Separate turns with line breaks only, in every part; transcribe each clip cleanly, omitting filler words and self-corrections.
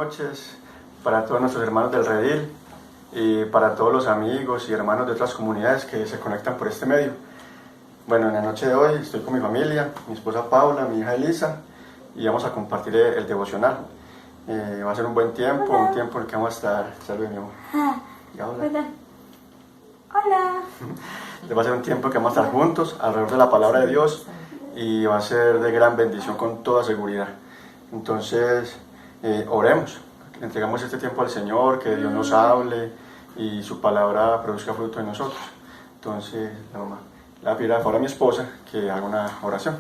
noches para todos nuestros hermanos del Redil y para todos los amigos y hermanos de otras comunidades que se conectan por este medio. Bueno, en la noche de hoy estoy con mi familia, mi esposa Paula, mi hija Elisa, y vamos a compartir el devocional. Va a ser un buen tiempo, un tiempo en el que vamos a estar... Salve, mi amor.
Hola. Hola.
Va a ser un tiempo en que vamos a estar juntos alrededor de la palabra de Dios y va a ser de gran bendición con toda seguridad. Entonces, oremos, entregamos este tiempo al Señor, que Dios nos hable y su palabra produzca fruto en nosotros. Entonces, la pido ahora a mi esposa que haga una oración.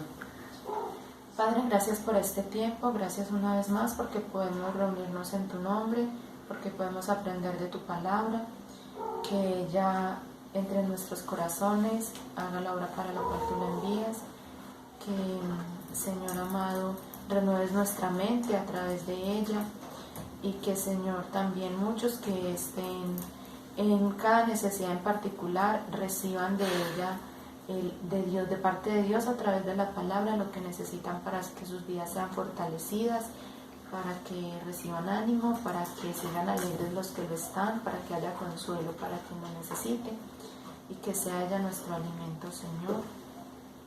Padre, gracias por este tiempo, gracias una vez más porque podemos reunirnos en tu nombre, porque podemos aprender de tu palabra, que ella entre en nuestros corazones, haga la obra para la cual tú la envías, que, Señor amado, renueves nuestra mente a través de ella y que, Señor, también muchos que estén en cada necesidad en particular reciban de ella, de Dios, de parte de Dios a través de la palabra, lo que necesitan para que sus vidas sean fortalecidas, para que reciban ánimo, para que sigan alegres los que lo están, para que haya consuelo para quien lo necesite y que sea ella nuestro alimento, Señor.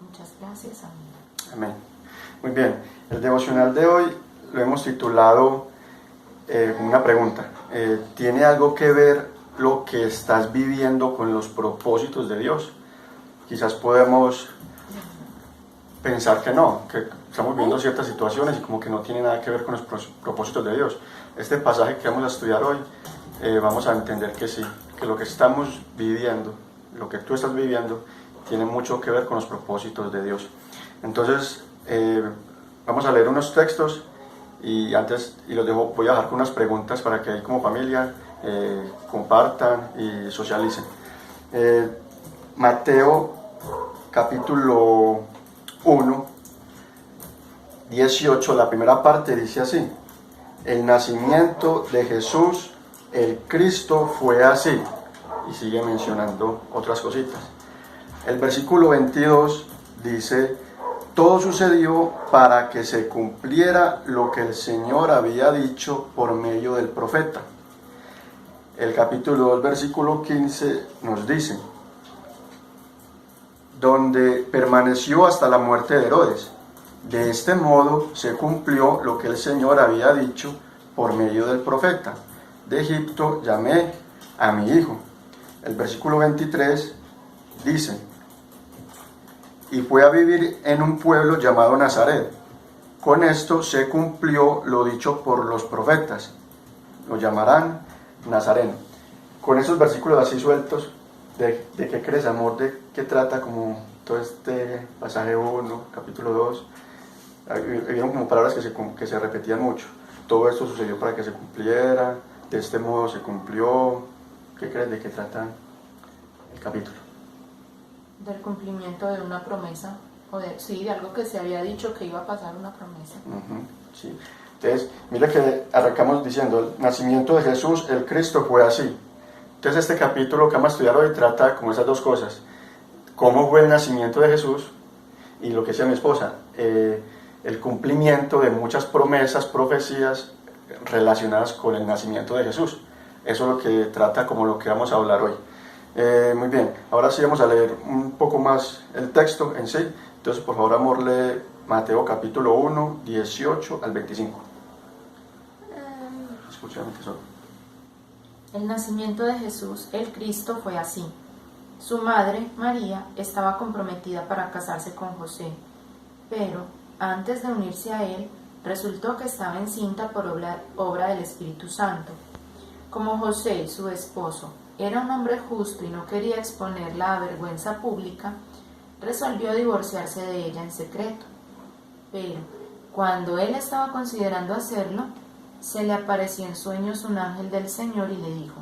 Muchas gracias, amén.
Amén. Muy bien, el devocional de hoy lo hemos titulado una pregunta. ¿Tiene algo que ver lo que estás viviendo con los propósitos de Dios? Quizás podemos pensar que no, que estamos viviendo ciertas situaciones y como que no tiene nada que ver con los propósitos de Dios. Este pasaje que vamos a estudiar hoy, vamos a entender que sí, que lo que estamos viviendo, lo que tú estás viviendo, tiene mucho que ver con los propósitos de Dios. Entonces, vamos a leer unos textos y los dejo, voy a dejar con unas preguntas para que ahí como familia compartan y socialicen. Mateo capítulo 1, 18, la primera parte dice así: el nacimiento de Jesús, el Cristo, fue así, y sigue mencionando otras cositas. El versículo 22 dice: todo sucedió para que se cumpliera lo que el Señor había dicho por medio del profeta. El capítulo 2, versículo 15 nos dice: donde permaneció hasta la muerte de Herodes. De este modo se cumplió lo que el Señor había dicho por medio del profeta: de Egipto llamé a mi hijo. El versículo 23 dice: y fue a vivir en un pueblo llamado Nazaret. Con esto se cumplió lo dicho por los profetas: lo llamarán Nazareno. Con esos versículos así sueltos, ¿de qué crees, amor? ¿De qué trata como todo este pasaje 1, capítulo 2? Vieron como palabras que se repetían mucho. Todo esto sucedió para que se cumpliera, de este modo se cumplió. ¿Qué crees? ¿De qué trata el capítulo?
Del cumplimiento de una promesa, de algo que se había dicho que iba a pasar, una promesa.
Sí. Entonces, mira que arrancamos diciendo: el nacimiento de Jesús, el Cristo, fue así. Entonces este capítulo que vamos a estudiar hoy trata como esas dos cosas: cómo fue el nacimiento de Jesús y lo que decía mi esposa, el cumplimiento de muchas promesas, profecías relacionadas con el nacimiento de Jesús. Eso es lo que trata como lo que vamos a hablar hoy. Muy bien, ahora sí vamos a leer un poco más el texto en sí. Entonces, por favor, amor, lee Mateo capítulo 1, 18 al 25. Escúchame, tesoro.
El nacimiento de Jesús, el Cristo, fue así. Su madre, María, estaba comprometida para casarse con José, pero antes de unirse a él, resultó que estaba encinta por obra del Espíritu Santo. Como José, su esposo, era un hombre justo y no quería exponerla a vergüenza pública, resolvió divorciarse de ella en secreto. Pero, cuando él estaba considerando hacerlo, se le apareció en sueños un ángel del Señor y le dijo: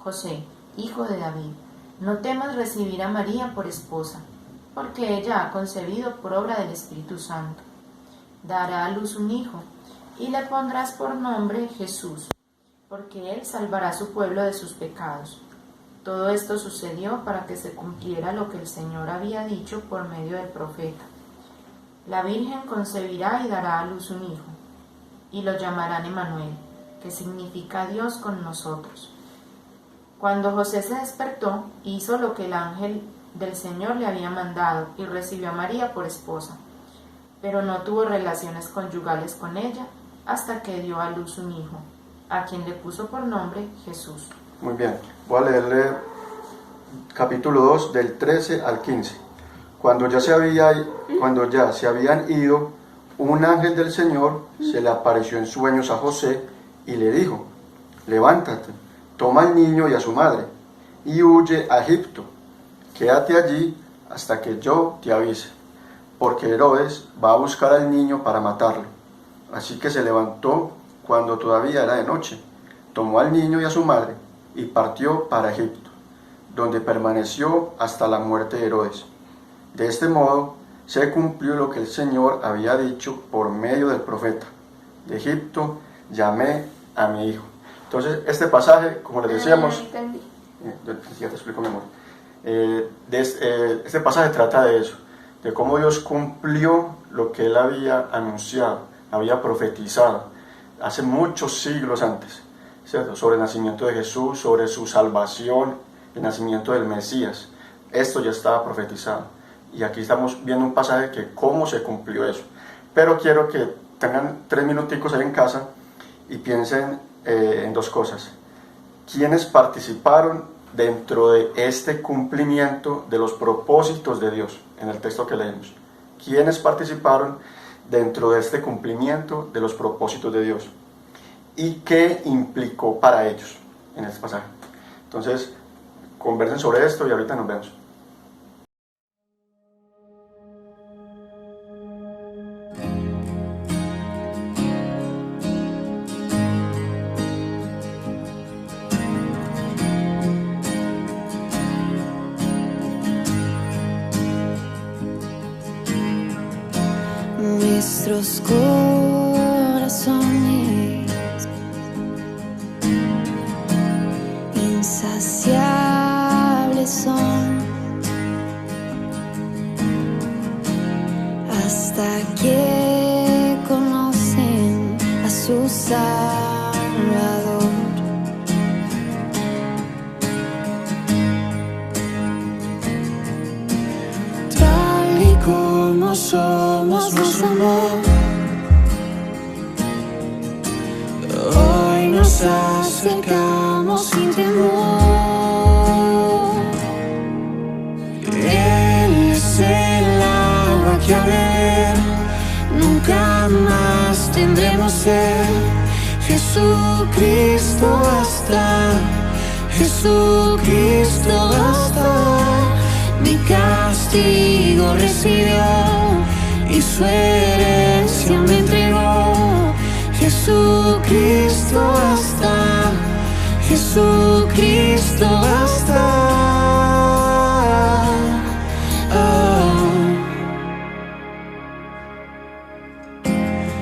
José, hijo de David, no temas recibir a María por esposa, porque ella ha concebido por obra del Espíritu Santo. Dará a luz un hijo, y le pondrás por nombre Jesús, porque él salvará a su pueblo de sus pecados. Todo esto sucedió para que se cumpliera lo que el Señor había dicho por medio del profeta: la Virgen concebirá y dará a luz un hijo, y lo llamarán Emmanuel, que significa Dios con nosotros. Cuando José se despertó, hizo lo que el ángel del Señor le había mandado y recibió a María por esposa, pero no tuvo relaciones conyugales con ella hasta que dio a luz un hijo, a quien le puso por nombre Jesús.
Muy bien, voy a leerle capítulo 2 del 13 al 15. Cuando ya se habían ido, un ángel del Señor se le apareció en sueños a José y le dijo: levántate, toma al niño y a su madre, y huye a Egipto. Quédate allí hasta que yo te avise, porque Herodes va a buscar al niño para matarlo. Así que se levantó cuando todavía era de noche, tomó al niño y a su madre, y partió para Egipto, donde permaneció hasta la muerte de Herodes. De este modo se cumplió lo que el Señor había dicho por medio del profeta: de Egipto llamé a mi hijo. Entonces, este pasaje, como les decíamos, ya te explico, mi amor. Este pasaje trata de eso, de cómo Dios cumplió lo que Él había anunciado, había profetizado hace muchos siglos antes, ¿cierto? Sobre el nacimiento de Jesús, sobre su salvación, el nacimiento del Mesías. Esto ya estaba profetizado. Y aquí estamos viendo un pasaje que cómo se cumplió eso. Pero quiero que tengan 3 minuticos ahí en casa y piensen en 2 cosas. ¿Quiénes participaron dentro de este cumplimiento de los propósitos de Dios en el texto que leímos? ¿Quiénes participaron dentro de este cumplimiento de los propósitos de Dios? ¿Y qué implicó para ellos en este pasaje? Entonces, conversen sobre esto y ahorita nos vemos.
Nuestros corazones insaciables son hasta que conocen a su Salvador. Tal y como somos, nos amó. Hoy nos acercamos sin temor. Él es el agua que a beber nunca más tendremos sed. Jesucristo basta, Jesucristo basta. Mi castigo recibió y su herencia me entregó. Jesucristo basta, Jesucristo basta.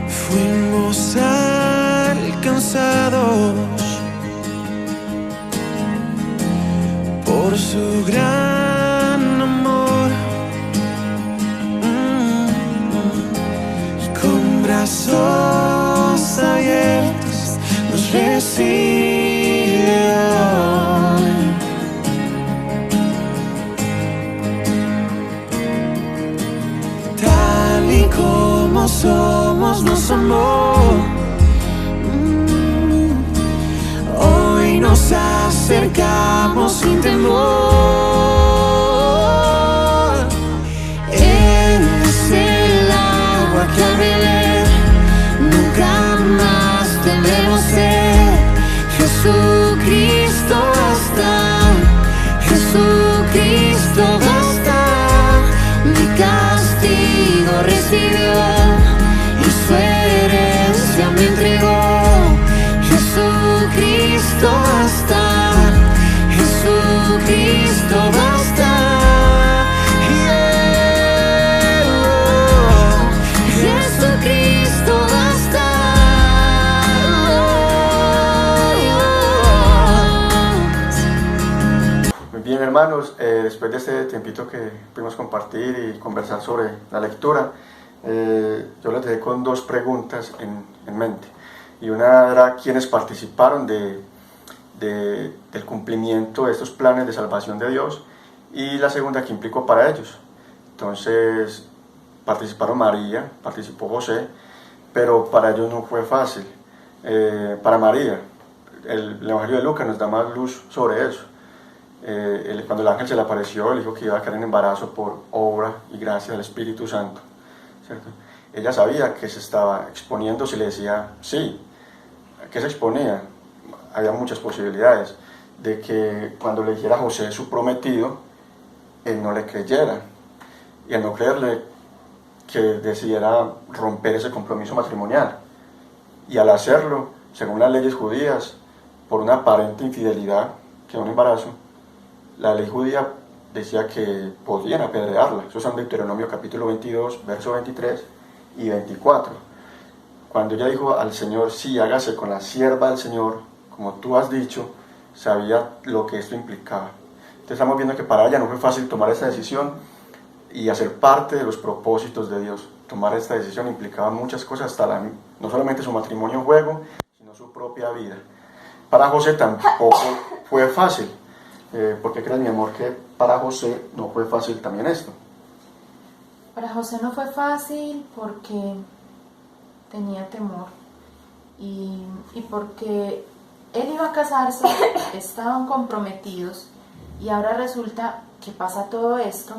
Fuimos alcanzados por su gran amor, con brazos abiertos nos recibe hoy. Tal y como somos nos amó. Hoy nos acercamos sin temor. Él es el agua que al beber nunca más tendremos sed. Jesucristo basta, Jesucristo basta. Mi castigo recibió y su herencia me entregó. Jesucristo basta, Jesucristo basta. Jesucristo basta.
Muy bien, hermanos, después de este tiempito que pudimos compartir y conversar sobre la lectura, yo les dejé con 2 preguntas en mente. y una era quienes participaron del cumplimiento de estos planes de salvación de Dios, y la segunda que implicó para ellos. Entonces participaron María, participó José, pero para ellos no fue fácil. Para María, el Evangelio de Lucas nos da más luz sobre eso. Cuando el ángel se le apareció, le dijo que iba a caer en embarazo por obra y gracia del Espíritu Santo, ¿cierto? Ella sabía que se estaba exponiendo si le decía sí. ¿A qué se exponía? Había muchas posibilidades de que cuando le dijera a José su prometido, él no le creyera, y al no creerle, que decidiera romper ese compromiso matrimonial, y al hacerlo, según las leyes judías, por una aparente infidelidad, que era un embarazo, la ley judía decía que podían apedrearla. Eso está en Deuteronomio capítulo 22, verso 23 y 24. Cuando ella dijo al Señor, sí, hágase con la sierva del Señor, como tú has dicho, sabía lo que esto implicaba. Entonces estamos viendo que para ella no fue fácil tomar esta decisión y hacer parte de los propósitos de Dios. Tomar esta decisión implicaba muchas cosas, hasta no solamente su matrimonio en juego, sino su propia vida. Para José tampoco fue fácil. ¿Por qué crees, mi amor, que para José no fue fácil también esto?
Para José no fue fácil porque tenía temor y porque él iba a casarse, estaban comprometidos, y ahora resulta que pasa todo esto.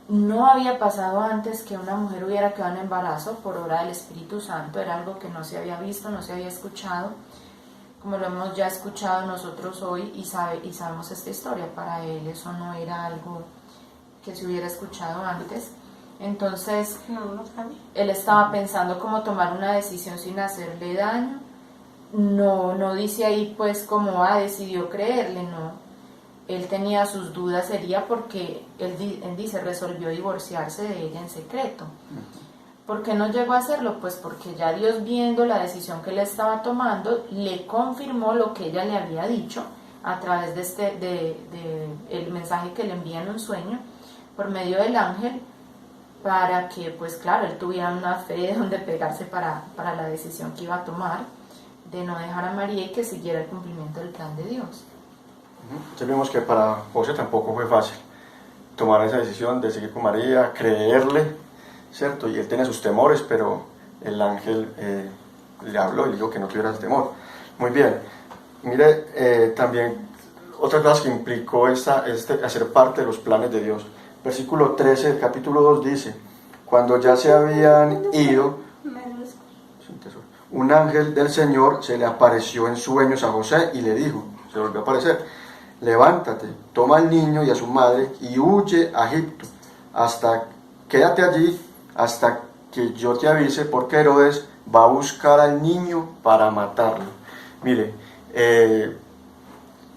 No había pasado antes que una mujer hubiera quedado en embarazo por obra del Espíritu Santo, era algo que no se había visto, no se había escuchado, como lo hemos ya escuchado nosotros hoy y sabemos esta historia. Para él eso no era algo que se hubiera escuchado antes. Entonces él estaba pensando cómo tomar una decisión sin hacerle daño. No dice ahí pues cómo decidió creerle, no. Él tenía sus dudas, sería porque él dice, resolvió divorciarse de ella en secreto. ¿Por qué no llegó a hacerlo? Pues porque ya Dios, viendo la decisión que él estaba tomando, le confirmó lo que ella le había dicho a través de el mensaje que le envía en un sueño por medio del ángel, para que pues claro, él tuviera una fe de donde pegarse para la decisión que iba a tomar, de no dejar a María y que siguiera el cumplimiento del plan de Dios.
Ya vimos que para José tampoco fue fácil tomar esa decisión de seguir con María, creerle, ¿cierto? Y él tiene sus temores, pero el ángel le habló y le dijo que no tuviera temor. Muy bien. Mire, también otra cosa que implicó hacer parte de los planes de Dios. Versículo 13 del capítulo 2 dice, cuando ya se habían ido, un ángel del Señor se le apareció en sueños a José y le dijo, se volvió a aparecer, levántate, toma al niño y a su madre y huye a Egipto, quédate allí hasta que yo te avise, porque Herodes va a buscar al niño para matarlo. Mire,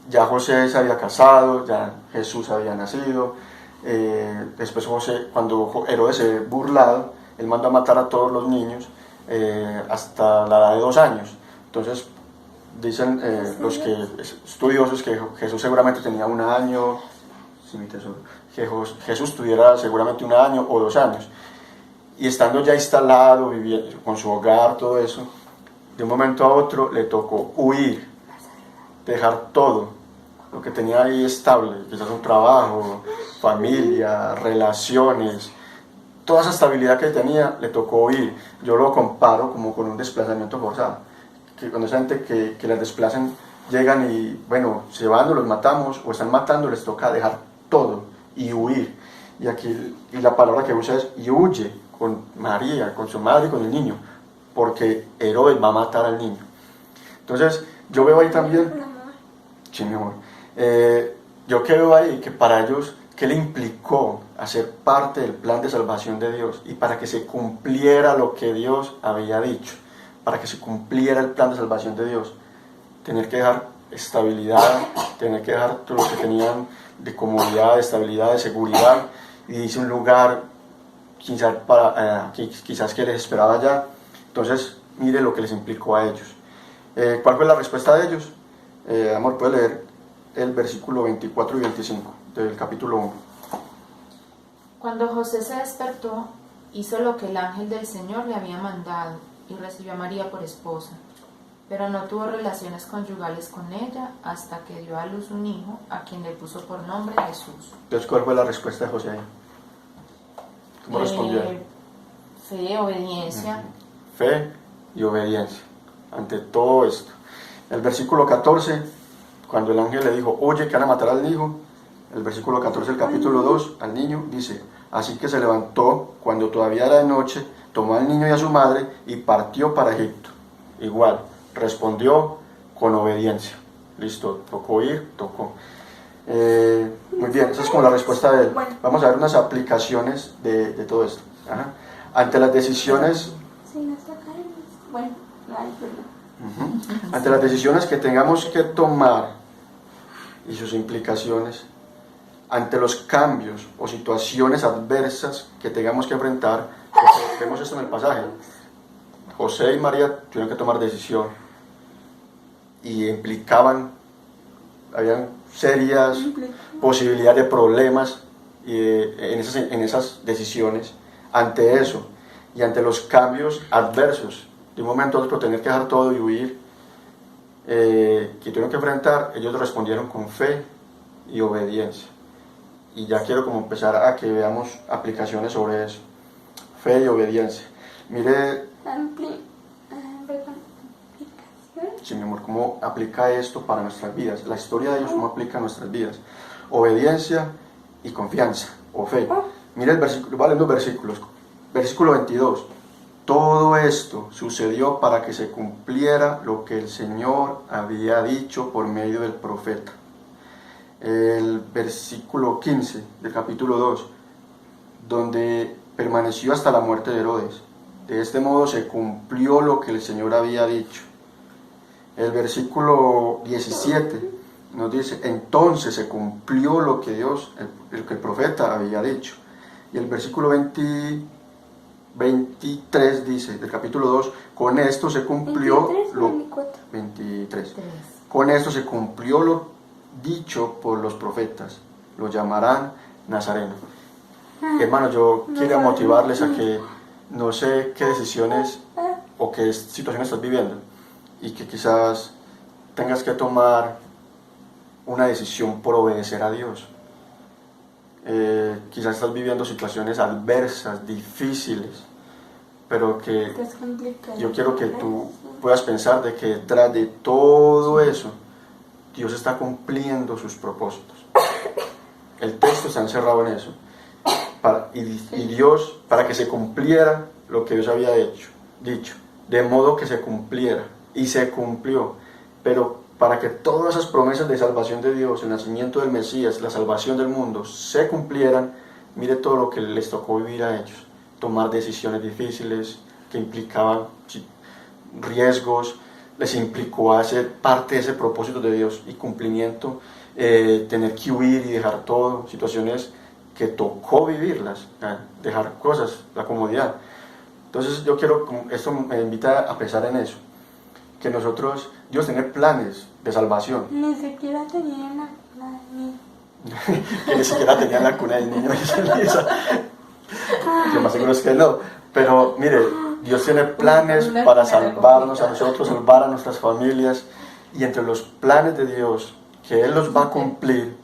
ya José se había casado, ya Jesús había nacido, después José, cuando Herodes se ve burlado, él mandó a matar a todos los niños hasta la edad de 2 años. Entonces dicen los estudiosos que Jesús seguramente tenía 1 año, sí, mi tesoro, que Jesús tuviera seguramente 1 año o 2 años, y estando ya instalado, viviendo con su hogar, todo eso, de un momento a otro le tocó huir, dejar todo lo que tenía ahí estable, quizás un trabajo, familia, relaciones, toda esa estabilidad que tenía, le tocó huir. Yo lo comparo como con un desplazamiento forzado, que cuando esa gente que las desplazan llegan y, bueno, se van o los matamos, o están matando, les toca dejar todo y huir. Y aquí la palabra que usa es, y huye con María, con su madre y con el niño, porque Herodes va a matar al niño. Entonces, yo veo ahí también, sí, mi amor, yo que veo ahí que para ellos, ¿qué le implicó hacer parte del plan de salvación de Dios? Y para que se cumpliera lo que Dios había dicho, para que se cumpliera el plan de salvación de Dios, tener que dejar estabilidad, tener que dejar todo lo que tenían de comodidad, de estabilidad, de seguridad, y dice un lugar quizás que les esperaba allá. Entonces, mire lo que les implicó a ellos. ¿Cuál fue la respuesta de ellos? Amor, puede leer el versículo 24 y 25 del capítulo 1.
Cuando José se despertó, hizo lo que el ángel del Señor le había mandado y recibió a María por esposa. pero no tuvo relaciones conyugales con ella hasta que dio a luz un hijo, a quien le puso por nombre Jesús.
Entonces, ¿cuál fue la respuesta de José? ¿Cómo respondió?
Fe, obediencia.
Fe y obediencia ante todo esto. El versículo 14, cuando el ángel le dijo, oye, que van a matar al hijo, el versículo 14 del capítulo 2, al niño, dice, así que se levantó cuando todavía era de noche, tomó al niño y a su madre y partió para Egipto. Igual, respondió con obediencia. Listo, tocó ir, tocó. Muy bien, esa es como la respuesta de él. Vamos a ver unas aplicaciones de todo esto. Ajá. Ante las decisiones... Ante las decisiones que tengamos que tomar y sus implicaciones, ante los cambios o situaciones adversas que tengamos que enfrentar, porque vemos esto en el pasaje, José y María tuvieron que tomar decisión y habían serias posibilidades de problemas en esas decisiones. Ante eso y ante los cambios adversos, de un momento a otro tener que dejar todo y huir, que tuvieron que enfrentar, ellos respondieron con fe y obediencia. Y ya quiero como empezar a que veamos aplicaciones sobre eso. Fe y obediencia. Mire, sí, mi amor, cómo aplica esto para nuestras vidas. La historia de ellos, cómo aplica a nuestras vidas. Obediencia y confianza, o fe. Mire el versículo, valen los versículos. Versículo 22. Todo esto sucedió para que se cumpliera lo que el Señor había dicho por medio del profeta. El versículo 15 del capítulo 2, donde permaneció hasta la muerte de Herodes. De este modo se cumplió lo que el Señor había dicho. El versículo 17 nos dice, entonces se cumplió lo que el profeta había dicho. Y el versículo 23 dice, del capítulo 2, con esto se cumplió 23. Con esto se cumplió lo dicho por los profetas, lo llamarán Nazareno. Hermanos, yo quiero motivarles a que no sé qué decisiones o qué situaciones estás viviendo y que quizás tengas que tomar una decisión por obedecer a Dios. Quizás estás viviendo situaciones adversas, difíciles, pero que yo quiero que tú puedas pensar de que detrás de todo eso Dios está cumpliendo sus propósitos. El texto está encerrado en eso. Y Dios, para que se cumpliera lo que Dios había dicho, de modo que se cumpliera, y se cumplió. Pero para que todas esas promesas de salvación de Dios, el nacimiento del Mesías, la salvación del mundo, se cumplieran, mire todo lo que les tocó vivir a ellos. Tomar decisiones difíciles que implicaban riesgos, les implicó hacer parte de ese propósito de Dios y cumplimiento, tener que huir y dejar todo, situaciones que tocó vivirlas, dejar cosas, la comodidad. Entonces yo quiero, esto me invita a pensar en eso, que nosotros, Dios tiene planes de salvación.
Ni siquiera tenía la cuna del niño.
Que ni siquiera tenía la cuna del niño, dice Lisa. Lo más seguro es que no, pero mire, Dios tiene planes para salvarnos a nosotros, salvar a nuestras familias, y entre los planes de Dios, que Él los va a cumplir,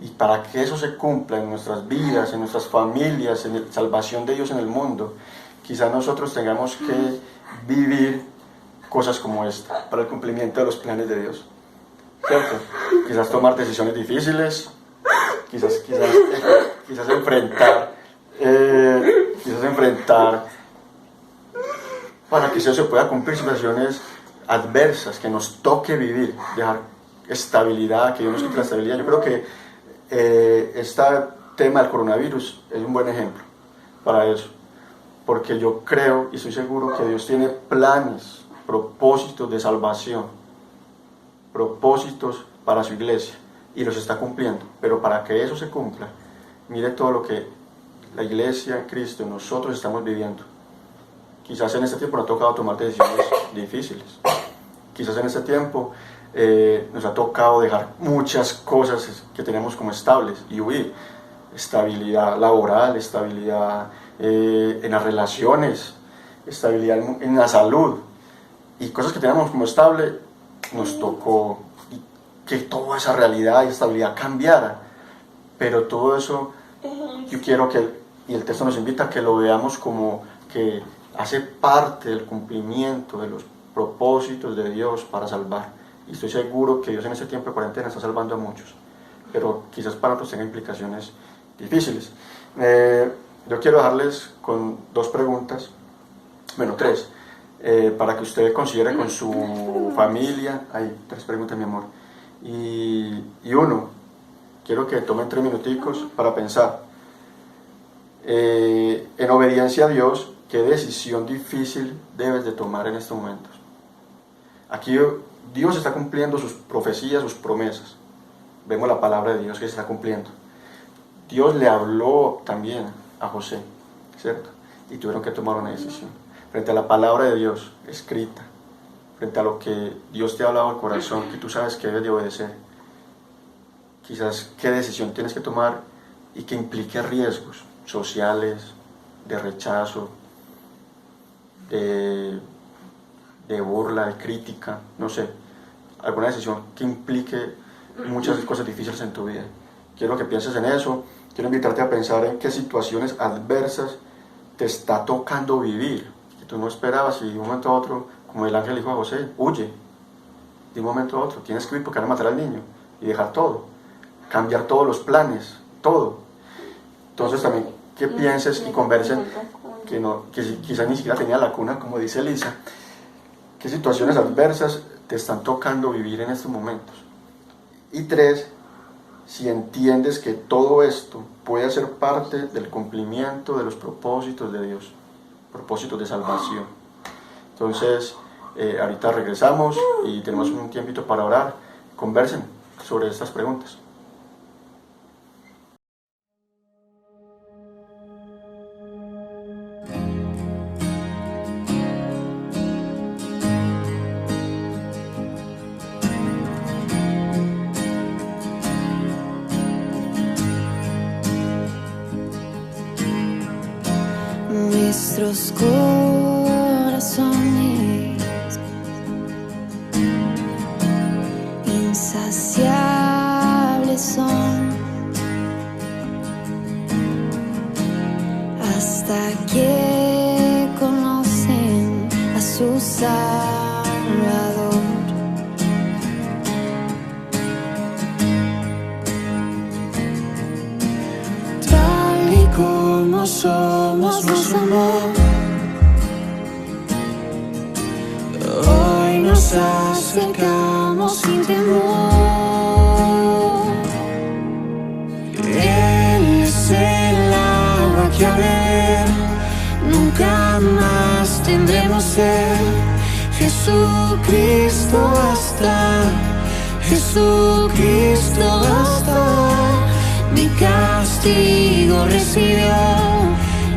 y para que eso se cumpla en nuestras vidas, en nuestras familias, en la salvación de Dios en el mundo, quizás nosotros tengamos que vivir cosas como esta, para el cumplimiento de los planes de Dios, ¿cierto? Quizás tomar decisiones difíciles, quizás enfrentar para que eso se pueda cumplir, situaciones adversas que nos toque vivir, dejar estabilidad, que Dios nos quite la estabilidad. Yo creo que este tema del coronavirus es un buen ejemplo para eso, porque yo creo y estoy seguro que Dios tiene planes, propósitos de salvación, propósitos para su iglesia, y los está cumpliendo. Pero para que eso se cumpla, mire todo lo que la iglesia, Cristo, nosotros estamos viviendo. Quizás en este tiempo nos ha tocado tomar decisiones difíciles. Quizás en este tiempo nos ha tocado dejar muchas cosas que tenemos como estables y huir. Estabilidad laboral, estabilidad en las relaciones, estabilidad en la salud. y cosas que teníamos como estable, nos tocó que toda esa realidad y estabilidad cambiara. Pero todo eso, yo quiero que, y el texto nos invita a que lo veamos como que hace parte del cumplimiento de los propósitos de Dios para salvar. Y estoy seguro que Dios en este tiempo de cuarentena está salvando a muchos, pero quizás para otros tenga implicaciones difíciles. Yo quiero dejarles con 2 preguntas, bueno, 3, para que usted considere con su familia. Hay 3 preguntas, mi amor. Y 1, quiero que tomen 3 minuticos para pensar, en obediencia a Dios, ¿qué decisión difícil debes de tomar en estos momentos? Aquí Dios está cumpliendo sus profecías, sus promesas. Vemos la palabra de Dios que se está cumpliendo. Dios le habló también a José, ¿cierto? Y tuvieron que tomar una decisión. Frente a la palabra de Dios escrita, frente a lo que Dios te ha hablado al corazón, que tú sabes que debes de obedecer, quizás qué decisión tienes que tomar y que implique riesgos sociales, de rechazo, de burla, de crítica, no sé, alguna decisión que implique muchas cosas difíciles en tu vida. Quiero que pienses en eso, quiero invitarte a pensar en qué situaciones adversas te está tocando vivir, que tú no esperabas, y de un momento a otro, como el ángel dijo a José, huye, de un momento a otro, tienes que huir porque van a matar al niño, y dejar todo, cambiar todos los planes, todo. Entonces también que pienses y conversen que quizás ni siquiera tenía la cuna, como dice Elisa. ¿Qué situaciones adversas te están tocando vivir en estos momentos? Y 3, si entiendes que todo esto puede ser parte del cumplimiento de los propósitos de Dios, propósitos de salvación. Entonces, ahorita regresamos y tenemos un tiempito para orar. Conversen sobre estas preguntas.
Nuestros corazones insaciables son hasta que conocen a su Salvador. Tal y como somos, nos amó. Hoy nos acercamos sin temor. Él es el agua que a beber nunca más tendremos sed. Jesucristo basta, Jesucristo basta. Mi castigo recibió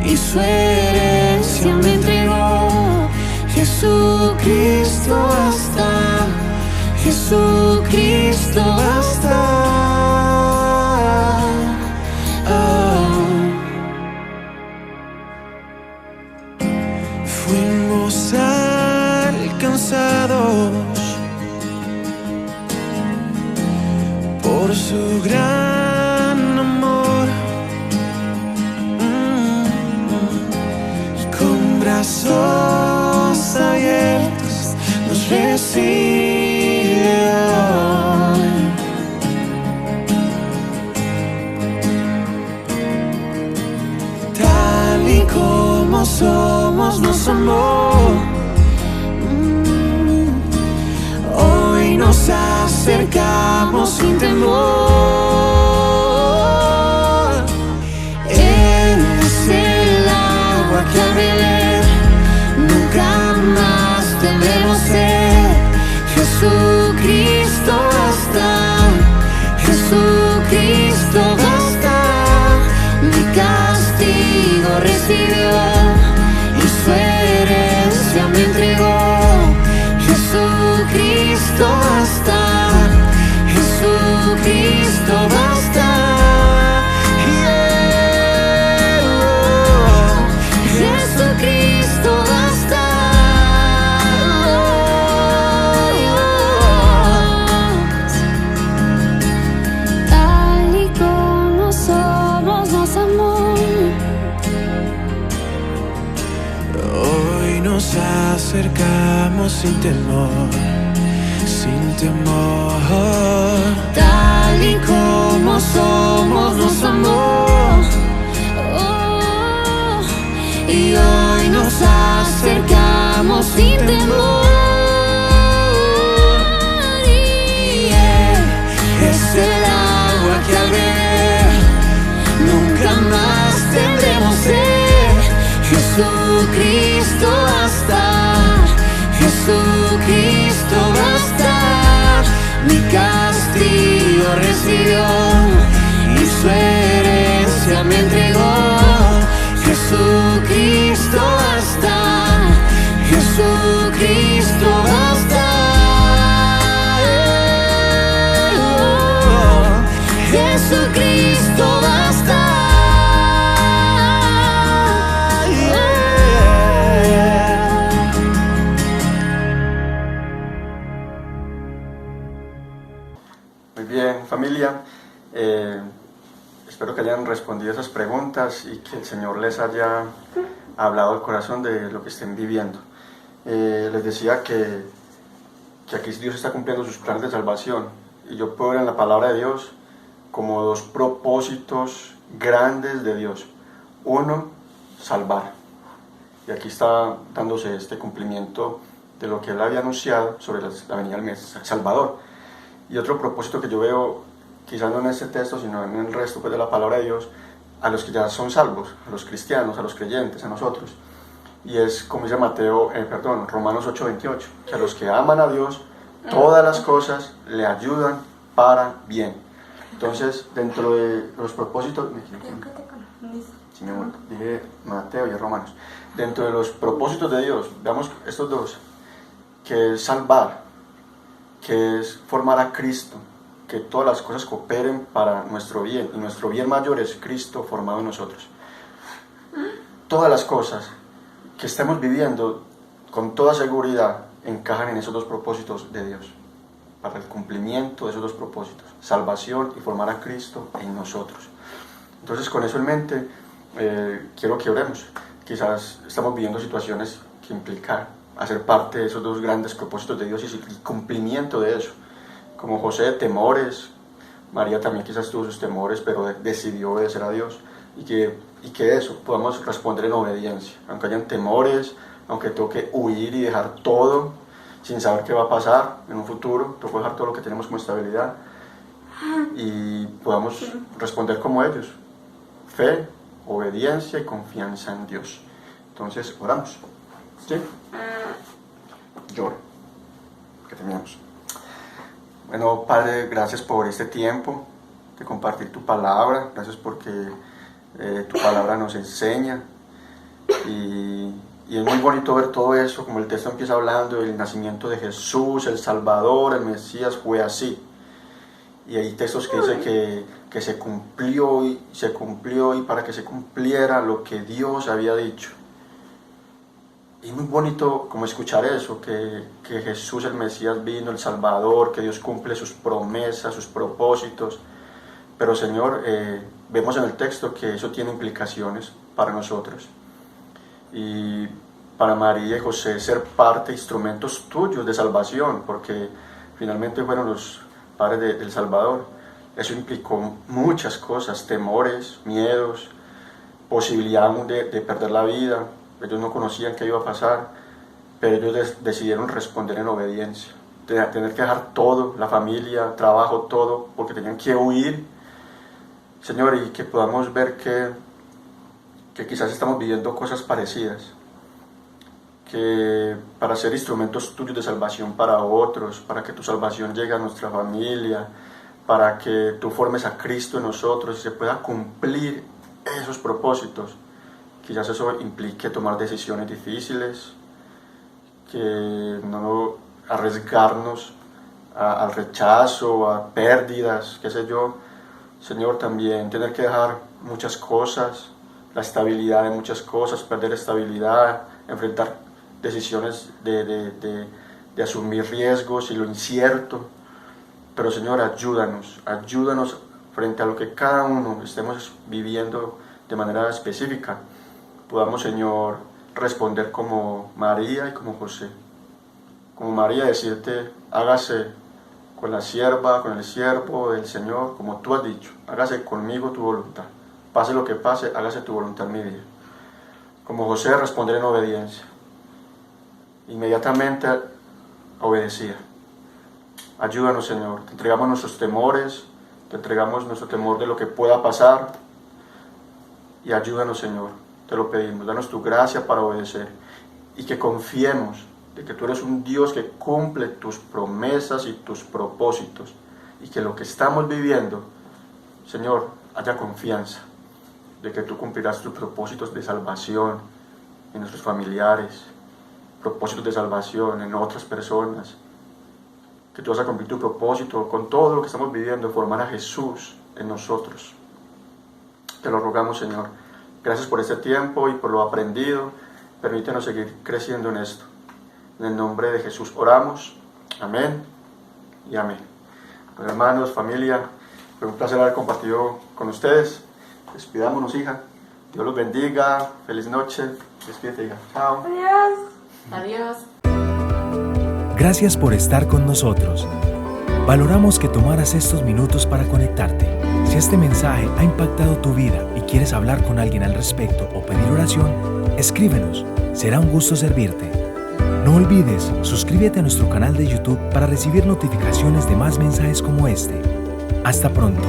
y su herencia me entregó. Jesucristo basta, Jesucristo basta. Fuimos alcanzados por su gran amor, y con brazos abiertos nos recibe hoy. Tal y como somos, nos amó. Hoy nos acercamos sin temor. Él es el agua que al beber nunca más tendremos sed. Jesucristo basta, Jesucristo basta. Mi castigo recibió y su herencia me entregó. Jesucristo basta, Jesucristo basta. acercamos sin temor, sin temor. Tal y como somos nos amó, y hoy nos acercamos sin temor. Y Él es el agua que al beber nunca más tendremos sed. Jesucristo basta, Jesucristo basta. Mi castigo recibió y su herencia me entregó. Jesucristo basta, Jesucristo basta. Jesucristo basta.
Muy bien, familia. Espero que hayan respondido esas preguntas y que el Señor les haya hablado al corazón de lo que estén viviendo. Les decía que aquí Dios está cumpliendo sus planes de salvación, y yo puedo ver en la palabra de Dios como dos propósitos grandes de Dios. Uno, salvar, y aquí está dándose este cumplimiento de lo que Él había anunciado sobre la venida del Mesías Salvador. Y otro propósito que yo veo, quizás no en este texto, sino en el resto de la palabra de Dios, a los que ya son salvos, a los cristianos, a los creyentes, a nosotros. Y es como dice Romanos 8:28, que a los que aman a Dios, todas las cosas le ayudan para bien. Entonces, dentro de los propósitos, sí, mi amor, dije Mateo y Romanos, dentro de los propósitos de Dios, veamos estos dos, que es salvar, que es formar a Cristo, que todas las cosas cooperen para nuestro bien, y nuestro bien mayor es Cristo formado en nosotros. Todas las cosas que estemos viviendo, con toda seguridad, encajan en esos dos propósitos de Dios, para el cumplimiento de esos dos propósitos, salvación y formar a Cristo en nosotros. Entonces, con eso en mente, quiero que oremos. Quizás estamos viviendo situaciones que implican hacer parte de esos dos grandes propósitos de Dios y cumplimiento de eso. Como José, temores. María también quizás tuvo sus temores, pero decidió obedecer a Dios. Y que eso podamos responder en obediencia. Aunque hayan temores, aunque toque huir y dejar todo sin saber qué va a pasar en un futuro, toca dejar todo lo que tenemos como estabilidad y podamos responder como ellos. Fe, obediencia y confianza en Dios. Entonces, oramos. ¿Sí? Lloro. Que terminamos. Bueno, Padre, gracias por este tiempo de compartir tu palabra. Gracias porque tu palabra nos enseña. Y es muy bonito ver todo eso, como el texto empieza hablando del nacimiento de Jesús, el Salvador, el Mesías, fue así. Y hay textos que dicen que se cumplió y para que se cumpliera lo que Dios había dicho. Y es muy bonito como escuchar eso, que Jesús el Mesías vino, el Salvador, que Dios cumple sus promesas, sus propósitos. Pero Señor, vemos en el texto que eso tiene implicaciones para nosotros. Y para María y José ser parte, instrumentos tuyos de salvación, porque finalmente fueron los padres del Salvador. Eso implicó muchas cosas, temores, miedos, posibilidad de perder la vida. Ellos no conocían qué iba a pasar, pero ellos decidieron responder en obediencia, tener que dejar todo, la familia, trabajo, todo, porque tenían que huir. Señor, y que podamos ver que quizás estamos viviendo cosas parecidas, que para ser instrumentos tuyos de salvación para otros, para que tu salvación llegue a nuestra familia, para que tú formes a Cristo en nosotros y se pueda cumplir esos propósitos. Quizás eso implique tomar decisiones difíciles, que no arriesgarnos al rechazo, a pérdidas, qué sé yo. Señor, también tener que dejar muchas cosas, la estabilidad de muchas cosas, perder estabilidad, enfrentar decisiones de asumir riesgos y lo incierto. Pero Señor, ayúdanos frente a lo que cada uno estemos viviendo de manera específica. Podamos, Señor, responder como María y como José. Como María, decirte, hágase con la sierva, con el siervo del Señor, como tú has dicho, hágase conmigo tu voluntad. Pase lo que pase, hágase tu voluntad en mi vida. Como José, responder en obediencia. Inmediatamente obedecía. Ayúdanos, Señor. Te entregamos nuestros temores, te entregamos nuestro temor de lo que pueda pasar. Y ayúdanos, Señor. Te lo pedimos. Danos tu gracia para obedecer. Y que confiemos de que tú eres un Dios que cumple tus promesas y tus propósitos. Y que lo que estamos viviendo, Señor, haya confianza de que tú cumplirás tus propósitos de salvación en nuestros familiares, propósitos de salvación en otras personas, que tú vas a cumplir tu propósito con todo lo que estamos viviendo, formar a Jesús en nosotros. Te lo rogamos, Señor. Gracias por este tiempo y por lo aprendido. Permítenos seguir creciendo en esto. En el nombre de Jesús oramos. Amén y amén. Bueno, hermanos, familia, fue un placer haber compartido con ustedes. Despidámonos, hija. Dios los bendiga. Feliz noche. Despídete, hija. Chao.
Adiós.
Adiós.
Gracias por estar con nosotros. Valoramos que tomaras estos minutos para conectarte. Si este mensaje ha impactado tu vida y quieres hablar con alguien al respecto o pedir oración, escríbenos. Será un gusto servirte. No olvides, suscríbete a nuestro canal de YouTube para recibir notificaciones de más mensajes como este. Hasta pronto.